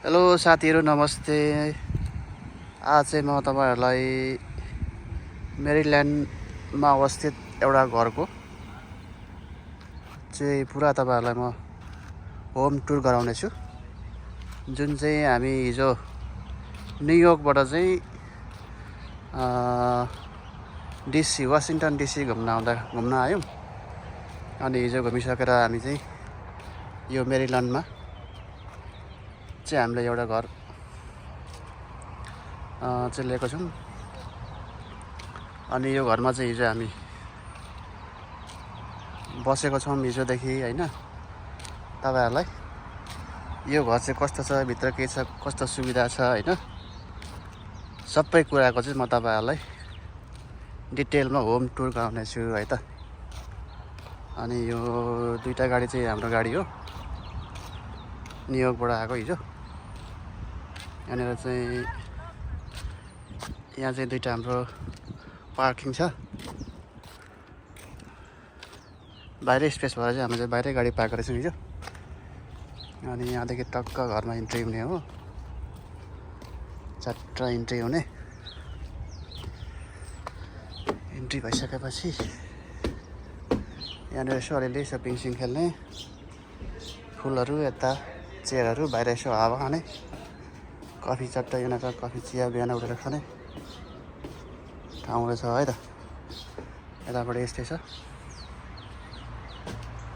Hello साथीहरु नमस्ते। आज चाहिँ म तपाईहरुलाई मेरील्यान्डमा अवस्थित एउटा घरको चाहिँ पुरा तपाईहरुलाई म होम टुर गराउने छु। जुन चाहिँ हामी हिजो न्युयोर्कबाट चाहिँ डीसी वाशिंटन डीसी घुम्न आयौं। अनि हिजो घुमिसकेर हामी चाहिँ यो मेरील्यान्डमा चाहिँ हामीले एउटा घर चाहिँ लिएको छौं। अनि यो घरमा चाहिँ हिजो हामी बसेको छौं हिजोदेखि हैन। तपाईहरुलाई यो घर चाहिँ कस्तो छ, भित्र के छ, कस्तो सुविधा छ हैन, सबै कुराको चाहिँ म तपाईहरुलाई डिटेलमा होम टुर गराउने छु है त। अनि यो दुईटा गाडी चाहिँ हाम्रो गाडी हो, न्युयोर्कबाट आएको हिजो। यहाँ चाहिँ दुईटा हाम्रो पार्किङ छ। बाहिरै स्पेस भएर चाहिँ हामी चाहिँ बाहिरै गाडी पार्क गरेछौं हिजो। अनि यहाँदेखि टक्क घरमा इन्ट्री हुने हो, चट्ट इन्ट्री हुने। इन्ट्री भइसकेपछि यहाँनिर यसो अलिअलि सपिङ खेल्ने, फुलहरू, यता चेयरहरू, बाहिर यसो हावा खाने, कफी चट्ट यहाँनिर कफी चिया बिहान उठेर खाने ठाउँहरू छ है त। यतापट्टि यस्तै छ,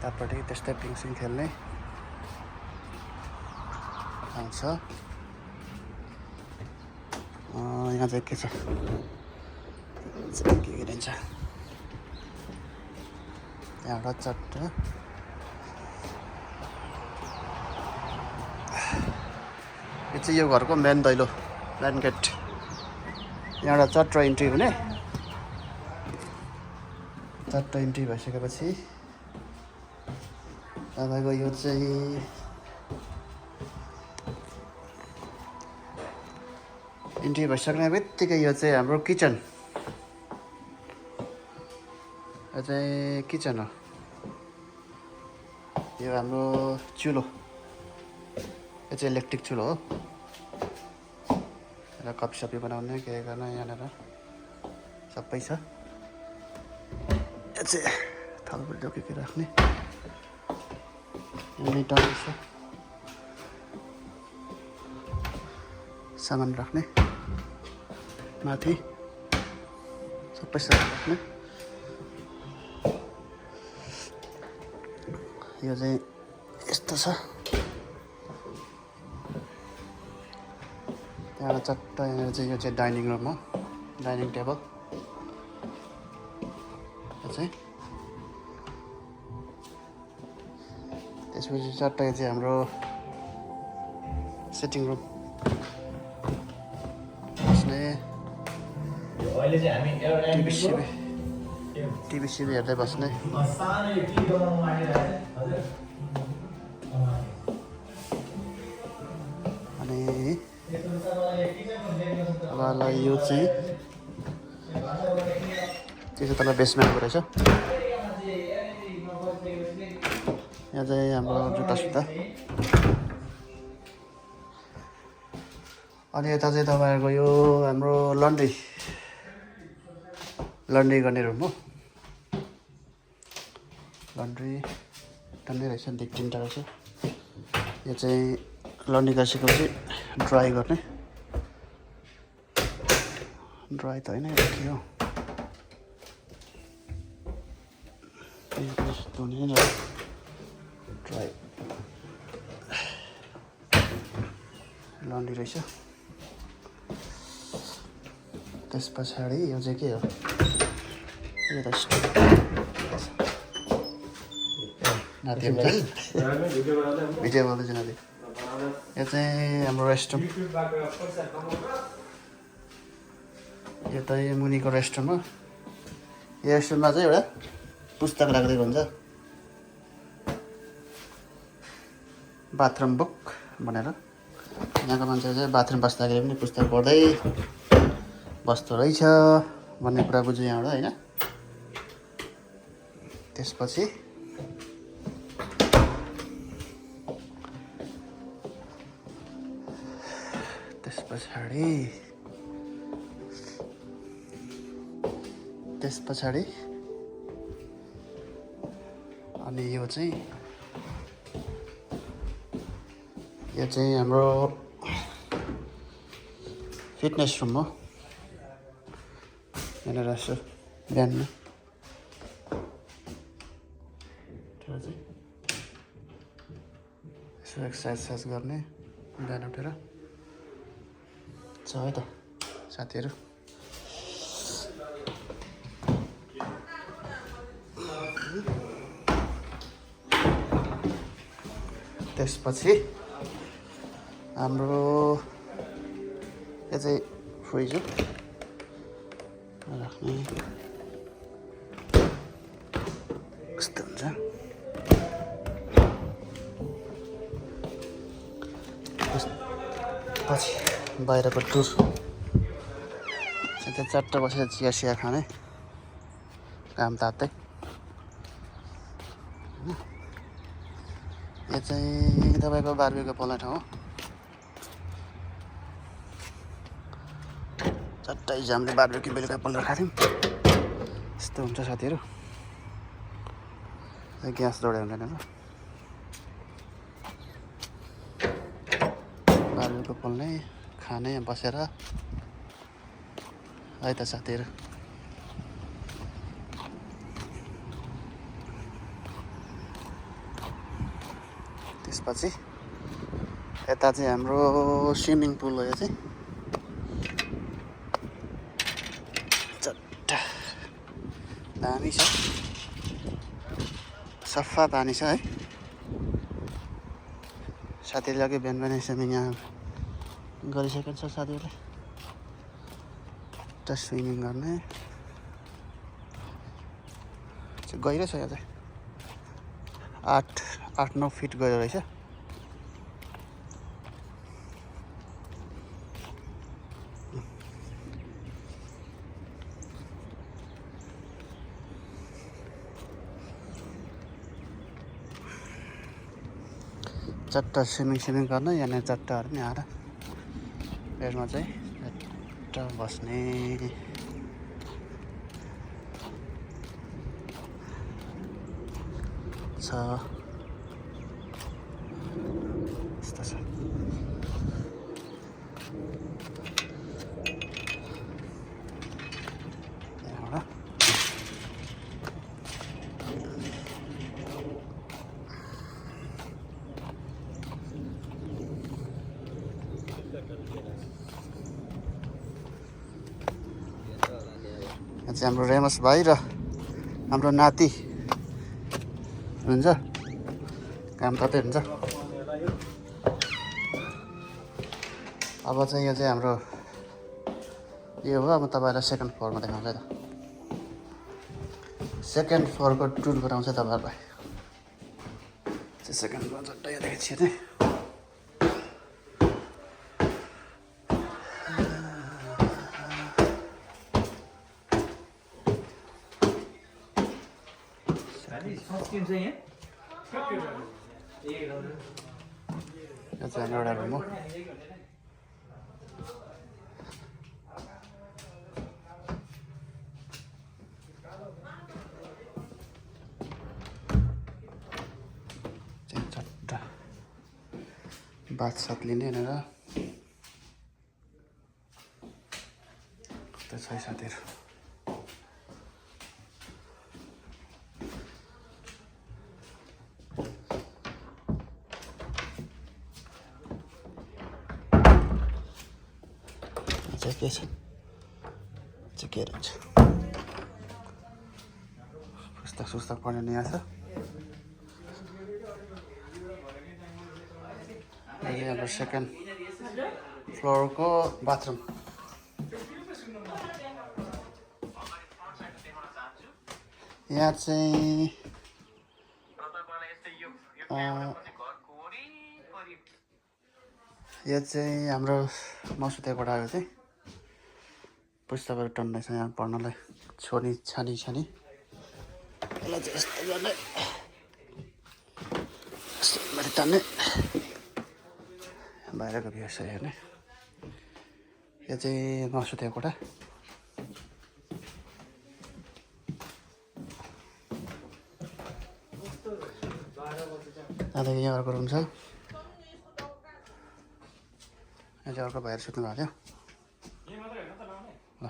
यतापट्टि त्यस्तै पिङसिङ खेल्ने ठाउँ छ। यहाँ चाहिँ के छ, के गरिन्छ त्यहाँबाट चट्ट यो चाहिँ यो घरको मेन दैलो, मेन गेट। यहाँबाट चट्ट इन्ट्री हुने। चट्ट इन्ट्री भइसकेपछि तपाईको यो चाहिँ इन्ट्री भइसक्ने बित्तिकै यो चाहिँ हाम्रो किचन। यो चाहिँ किचन हो। यो हाम्रो चुलो, यो चाहिँ इलेक्ट्रिक चुलो हो। र कफी सफी बनाउने के गर्न यहाँनिर सबै छ। यो चाहिँ थालबाट के राख्ने, यहाँ टर्न छ सामान राख्ने, माथि सबै सामान राख्ने। यो चाहिँ यस्तो छ। त्यहाँबाट चट्ट यहाँ चाहिँ यो चाहिँ डाइनिङ रुम हो, डाइनिङ टेबल। यो चाहिँ त्यसपछि चट्ट यो चाहिँ हाम्रो सिटिङ रुम, बस्ने टिभी सिभी हेर्दै बस्ने। अनि अब यो चाहिँ त्यो चाहिँ तल बेसमेन्टको रहेछ। यहाँ चाहिँ हाम्रो जुत्ता सुत्ता। अनि यता चाहिँ तपाईहरुको यो हाम्रो लन्ड्री गर्ने रुम हो। लन्ड्री टन्नै रहेछ, तिनवटा रहेछ। यो चाहिँ लन्ड्री गरिसकेपछि ड्राई गर्ने, ड्राई त होइन के हो, धुने न ड्राई लन्ड्री रहेछ। त्यस पछाडि यो चाहिँ के हो, यो त नाति भिडियो बनाउँदैछ नाति। यो चाहिँ हाम्रो रेस्टरुम, यो त यो मुनिको रेस्टरुम हो। यो रेस्टरुममा चाहिँ एउटा पुस्तक राखिदिएको हुन्छ, बाथरुम बुक भनेर। यहाँको मान्छे चाहिँ बाथरुम बस्दाखेरि पनि पुस्तक पढ्दै बस्दो रहेछ भन्ने कुरा बुझ्यो यहाँबाट हैन। त्यसपछि त्यस पछाडि अनि यो चाहिँ हाम्रो फिटनेस रुम हो। यहाँनिर यसो बिहानमा यसो एक्सर्साइज गर्ने बिहान उठेर छ है त साथीहरू। त्यसपछि हाम्रो यो चाहिँ फ्रिज हो राख्ने कस्तो हुन्छ। पछि बाहिरको टुर त्यहाँ चट्ट बसेर चिया खाने काम तात्दै। यो चाहिँ तपाईँको बार्बीको पोल्ने ठाउँ हो। चट्टै जामले बार्बीको बेलुका पोलेर खाथ्यौँ। यस्तो हुन्छ साथीहरू। ग्यास जोडे हुँदैन र बार्बीको पोल्ने खाने बसेर है त साथीहरू। त्यसपछि यता चाहिँ हाम्रो स्विमिङ पुल हो। यो चाहिँ चट्टा दामी छ, सफा पानी छ है। साथीहरूले अघि बिहान स्विमिङ यहाँ गरिसकेको छ। साथीहरूले स्विमिङ गर्ने गहिरो छ। यो चाहिँ 8-9 फिट गयो रहेछ। चट्टा स्विमिङ गर्न यहाँनिर चट्टाहरू नि आएर यसमा चाहिँ चट्टा बस्ने छ। यस्तो छ। चाहिँ हाम्रो रेमस भाइ र हाम्रो नाति हुन्छ। काम तातै हुन्छ। अब चाहिँ यो चाहिँ हाम्रो यो हो। अब तपाईँहरूलाई सेकेन्ड फ्लोरमा देखाउँछ त। सेकेन्ड फ्लोरको टुर गराउँछ तपाईँहरूलाई। सेकेन्ड फ्लोर झट्टै यहाँदेखि छिर्ने। यो चाहिँ एउटा रुम हो। चट्टा बाथसाथ लिने भनेर कस्तो छ साथीहरू। के छ चाहिँ के रहेछ पुस्तक पढ्ने नि आछ। अब सेकेन्ड फ्लोरको बाथरुम। यहाँ चाहिँ यो चाहिँ हाम्रो मसुते कोठा हो। चाहिँ पुस्तकहरू टन्नै छ यहाँ पढ्नलाई। छानी यसलाई चाहिँ यस्तो गर्ने यस्तो तान्ने बाहिरको व्यवसाय हेर्ने। यो चाहिँ नसुतेको कोठा। त्यहाँदेखि यहाँ अर्को रुम छ। यहाँ चाहिँ अर्को भाइहरू सुत्नु भएको थियो। ल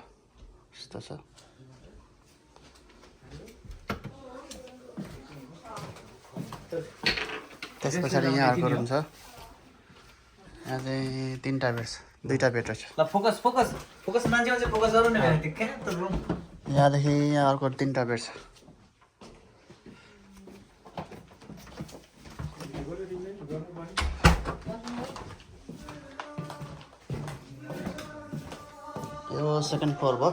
यस्तो छ। त्यस पछाडि यहाँ अर्को रुम छ। यहाँ चाहिँ 3टा बेड छ, 2टा बेड रहेछ। ल फोकस फोकस फोकस मान्छे मान्छे फोकस गरौँ न भने कहाँ त रुम। यहाँदेखि यहाँ अर्को 3टा बेड छ। यो सेकेन्ड फ्लोर भयो।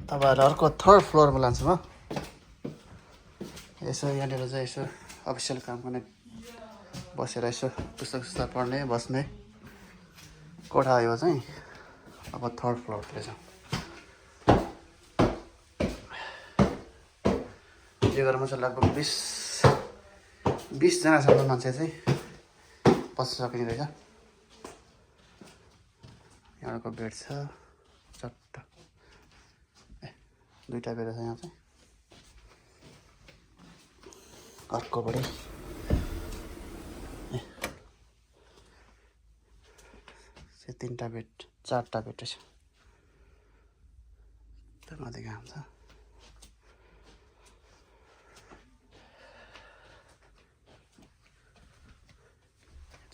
तपाईँहरू अर्को 3rd फ्लोरमा लान्छु म। यसो यहाँनिर चाहिँ यसो अफिसियल काम गर्ने बसेर यसो पुस्तक पढ्ने बस्ने कोठा यो चाहिँ अब 3rd फ्लोरतिर छ। यो घरमा चाहिँ लगभग 20 जनासम्म मान्छे चाहिँ बस्न सकिने रहेछ। यहाँको बेड छ चट्ट। 2टा बेड छ यहाँ चाहिँ। अर्कोबाटै 3टा बेड 4टा बेड रहेछ। त्यो माथि घाम छ।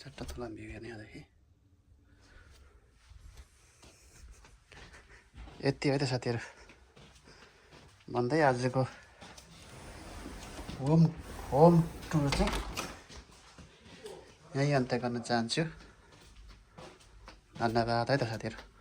चट्ट तल भ्यू हेर्ने यहाँदेखि। यति है त साथीहरू भन्दै आजको होम टुर चाहिँ यहीँ अन्त्य गर्न चाहन्छु। धन्यवाद है त साथीहरू।